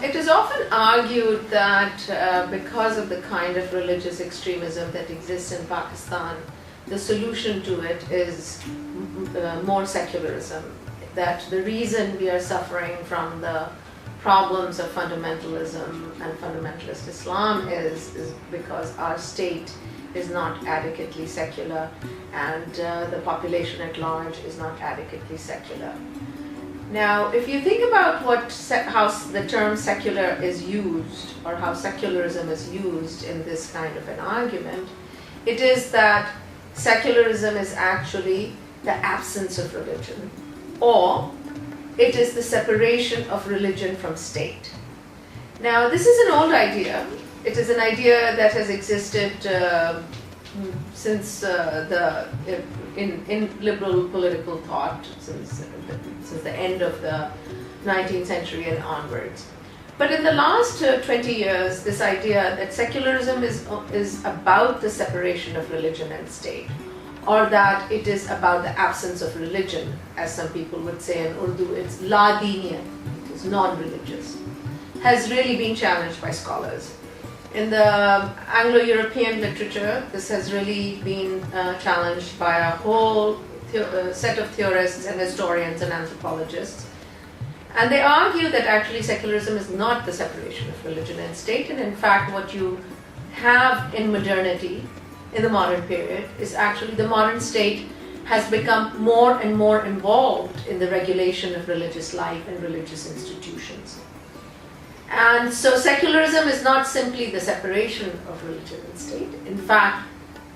It is often argued that because of the kind of religious extremism that exists in Pakistan, the solution to it is more secularism. That the reason we are suffering from the problems of fundamentalism and fundamentalist Islam is because our state is not adequately secular and the population at large is not adequately secular. Now, if you think about how the term secular is used, or how secularism is used in this kind of an argument, it is that secularism is actually the absence of religion, or it is the separation of religion from state. Now, this is an old idea. It is an idea that has existed since in liberal political thought since the end of the 19th century and onwards. But in the last 20 years, this idea that secularism is about the separation of religion and state, or that it is about the absence of religion, as some people would say in Urdu, it's Dini, it is non-religious, has really been challenged by scholars. In the Anglo-European literature, this has really been challenged by a whole set of theorists and historians and anthropologists. And they argue that actually secularism is not the separation of religion and state, and in fact what you have in modernity, in the modern period, is actually the modern state has become more and more involved in the regulation of religious life and religious institutions. And so secularism is not simply the separation of religion and state. In fact,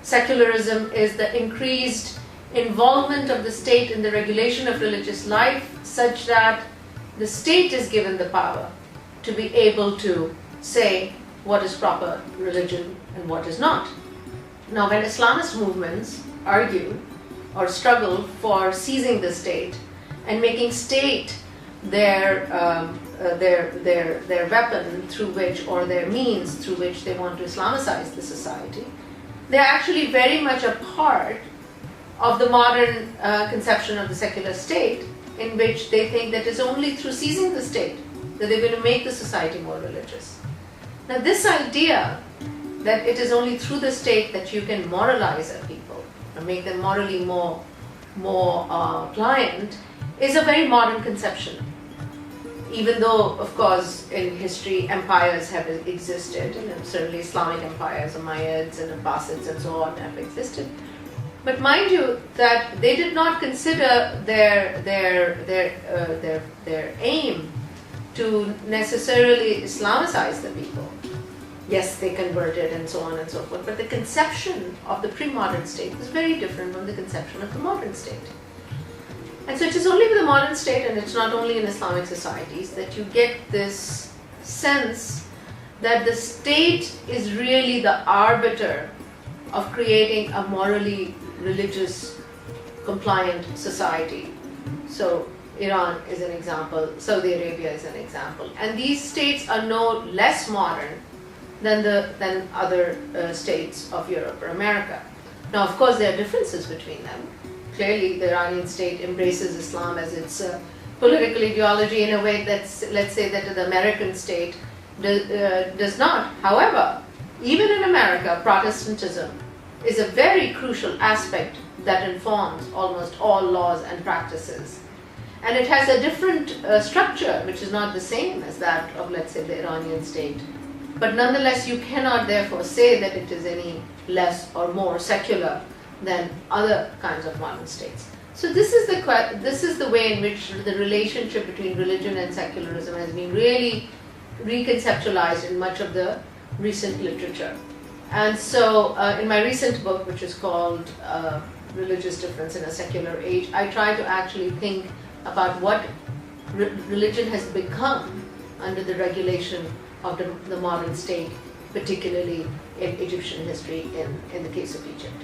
secularism is the increased involvement of the state in the regulation of religious life, such that the state is given the power to be able to say what is proper religion and what is not. Now, when Islamist movements argue or struggle for seizing the state and making state their weapon through which, or their means through which they want to Islamicize the society, they're actually very much a part of the modern conception of the secular state, in which they think that it's only through seizing the state that they're going to make the society more religious. Now, this idea that it is only through the state that you can moralize a people or make them morally more pliant is a very modern conception. Even though, of course, in history empires have existed, and certainly Islamic empires, Umayyads and Abbasids and so on have existed. But mind you, that they did not consider their aim to necessarily Islamicize the people. Yes, they converted and so on and so forth, but the conception of the pre-modern state was very different from the conception of the modern state. And so it is only with the modern state, and it's not only in Islamic societies, that you get this sense that the state is really the arbiter of creating a morally religious, compliant society. So Iran is an example, Saudi Arabia is an example. And these states are no less modern than other states of Europe or America. Now, of course, there are differences between them. Clearly, the Iranian state embraces Islam as its political ideology in a way that's, let's say, that the American state does not. However, even in America, Protestantism is a very crucial aspect that informs almost all laws and practices. And it has a different structure, which is not the same as that of, let's say, the Iranian state. But nonetheless, you cannot therefore say that it is any less or more secular than other kinds of modern states. So this is the way in which the relationship between religion and secularism has been really reconceptualized in much of the recent literature. And so in my recent book, which is called Religious Difference in a Secular Age, I try to actually think about what religion has become under the regulation of the modern state, particularly in Egyptian history in the case of Egypt.